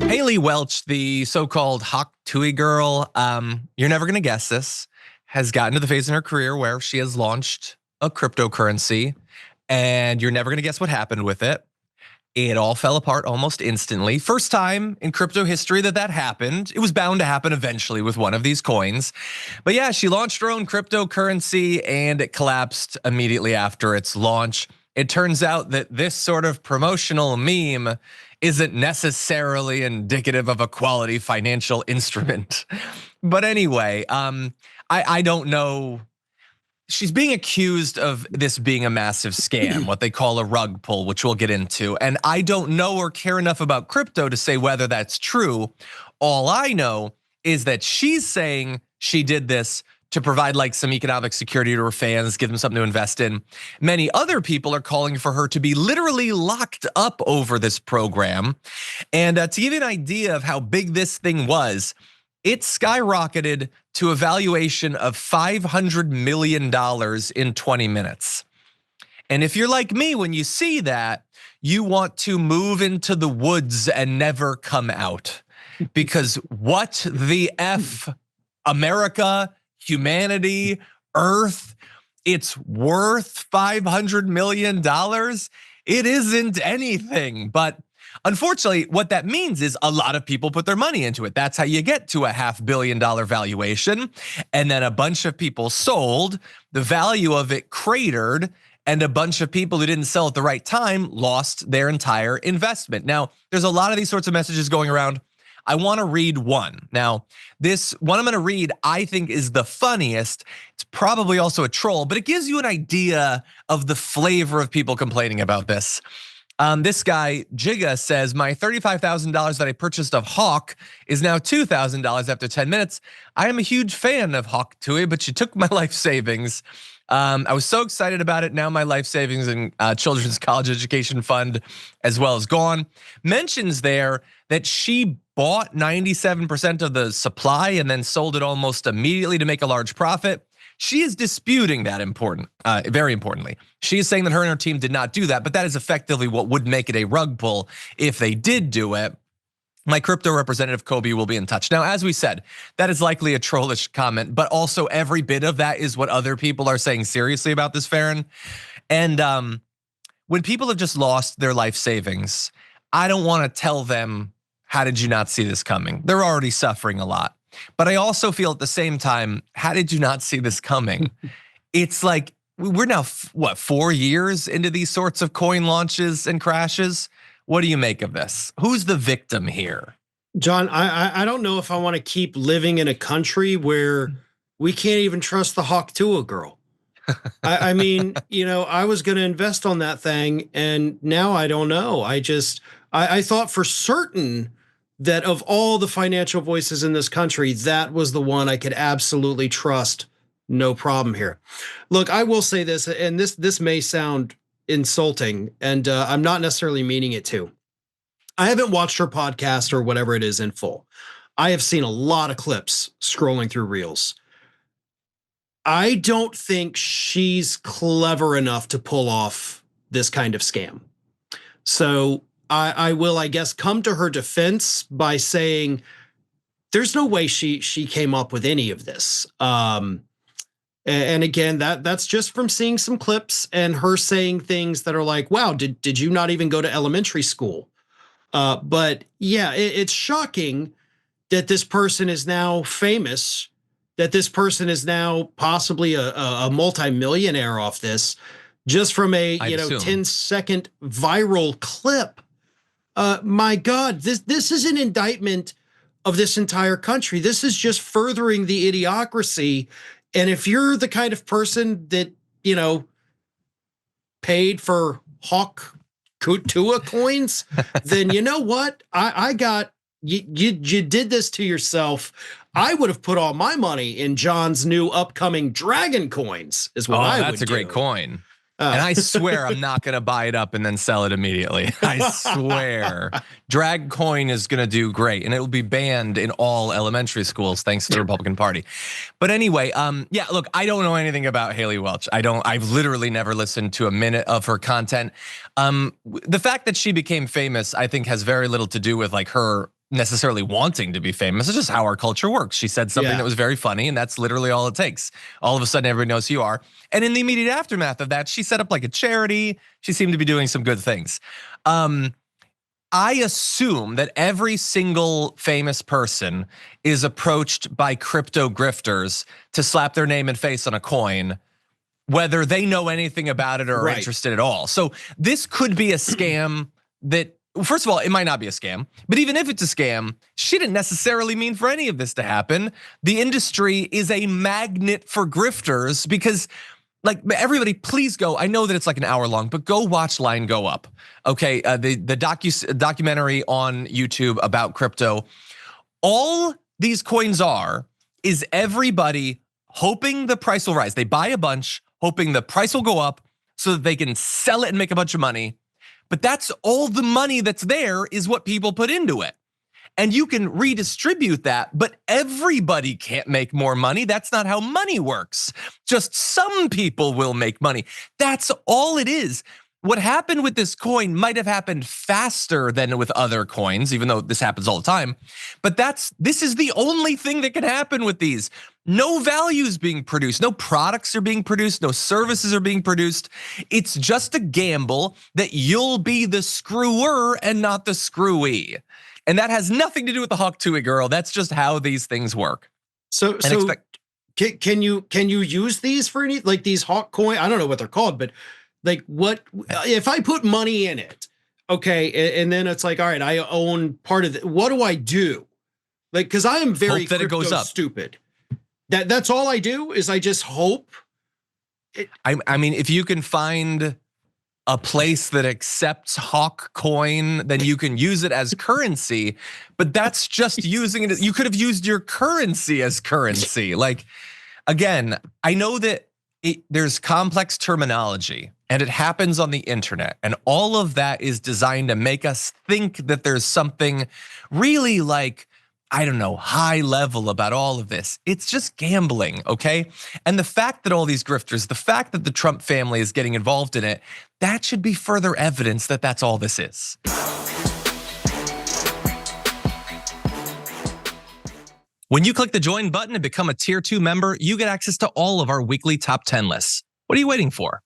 Haley Welch, the so-called Hawk Tuah girl, you're never gonna guess this, has gotten to the phase in her career where she has launched a cryptocurrency, and you're never gonna guess what happened with it. It all fell apart almost instantly. First time in crypto history that happened. It was bound to happen eventually with one of these coins. But yeah, she launched her own cryptocurrency and it collapsed immediately after its launch. It turns out that this sort of promotional meme isn't necessarily indicative of a quality financial instrument. But anyway, I don't know. She's being accused of this being a massive scam, what they call a rug pull, which we'll get into. And I don't know or care enough about crypto to say whether that's true. All I know is that she's saying she did this to provide like some economic security to her fans, give them something to invest in. Many other people are calling for her to be literally locked up over this program. And to give you an idea of how big this thing was, it skyrocketed to a valuation of $500 million in 20 minutes. And if you're like me, when you see that, you want to move into the woods and never come out. Because what the F, America, humanity, Earth, it's worth $500 million. It isn't anything, but unfortunately, what that means is a lot of people put their money into it. That's how you get to a $500 million valuation. And then a bunch of people sold, the value of it cratered, and a bunch of people who didn't sell at the right time lost their entire investment. Now, there's a lot of these sorts of messages going around. I want to read one. Now, this one I'm going to read, I think is the funniest. It's probably also a troll, but it gives you an idea of the flavor of people complaining about this. This guy, Jiga, says, my $35,000 that I purchased of Hawk is now $2,000 after 10 minutes. I am a huge fan of Hawk Tuah, but she took my life savings. I was so excited about it. Now my life savings and children's college education fund as well is gone. Mentions there that she bought 97% of the supply and then sold it almost immediately to make a large profit. She is disputing that very importantly. She is saying that her and her team did not do that, but that is effectively what would make it a rug pull if they did do it. My crypto representative, Kobe, will be in touch. Now, as we said, that is likely a trollish comment, but also every bit of that is what other people are saying seriously about this, Farron. And when people have just lost their life savings, I don't want to tell them, how did you not see this coming? They're already suffering a lot. But I also feel at the same time, how did you not see this coming? It's like, we're now, what, 4 years into these sorts of coin launches and crashes? What do you make of this? Who's the victim here? John, I don't know if I want to keep living in a country where we can't even trust the Hawk Tuah girl. I mean, I was going to invest on that thing, and now I don't know. I thought for certain that of all the financial voices in this country, that was the one I could absolutely trust. No problem here. Look, I will say this, and this may sound insulting, and I'm not necessarily meaning it to. I haven't watched her podcast or whatever it is in full. I have seen a lot of clips scrolling through reels. I don't think she's clever enough to pull off this kind of scam. So I will, I guess, come to her defense by saying there's no way she came up with any of this. And again, that's just from seeing some clips and her saying things that are like, wow, did you not even go to elementary school? But yeah, it's shocking that this person is now famous, that this person is now possibly a multimillionaire off this, just from a 10-second viral clip. My God, this is an indictment of this entire country. This is just furthering the idiocracy. And if you're the kind of person that, paid for Hawk Tuah coins, then you know what? You did this to yourself. I would have put all my money in John's new upcoming Dragon coins, is what I would do. That's a great coin. And I swear I'm not going to buy it up and then sell it immediately. I swear. Drag coin is going to do great, and it will be banned in all elementary schools thanks to the Republican Party. But anyway, yeah, look, I don't know anything about Haley Welch. I've literally never listened to a minute of her content. The fact that she became famous, I think, has very little to do with like her necessarily wanting to be famous. It's just how our culture works. She said something that was very funny, and that's literally all it takes. All of a sudden, everybody knows who you are. And in the immediate aftermath of that, she set up like a charity. She seemed to be doing some good things. I assume that every single famous person is approached by crypto grifters to slap their name and face on a coin, whether they know anything about it or are interested at all. So this could be a scam that, first of all, it might not be a scam, but even if it's a scam, she didn't necessarily mean for any of this to happen. The industry is a magnet for grifters because, like, everybody, please go. I know that it's like an hour long, but go watch Line Go Up. Okay, the documentary on YouTube about crypto. All these coins is everybody hoping the price will rise. They buy a bunch, hoping the price will go up so that they can sell it and make a bunch of money. But that's all the money that's there is what people put into it. And you can redistribute that, but everybody can't make more money. That's not how money works. Just some people will make money. That's all it is. What happened with this coin might have happened faster than with other coins, even though this happens all the time. But this is the only thing that can happen with these. No value is being produced, no products are being produced, no services are being produced. It's just a gamble that you'll be the screwer and not the screwy. And that has nothing to do with the Hawk Tuah girl. That's just how these things work. So can you use these for any, like these Hawk coin? I don't know what they're called, but like what if I put money in it? Okay, and then it's like, all right, I own part of it. What do I do? Like, because I am very hope that it goes up. Stupid. That's all I do is I just hope. I mean, if you can find a place that accepts Hawk coin, then you can use it as currency, but that's just using it. You could have used your currency as currency. Like, again, I know that there's complex terminology and it happens on the internet, and all of that is designed to make us think that there's something really, like, I don't know, high level about all of this. It's just gambling, okay? And the fact that all these grifters, the fact that the Trump family is getting involved in it, that should be further evidence that that's all this is. When you click the join button and become a tier 2 member, you get access to all of our weekly top 10 lists. What are you waiting for?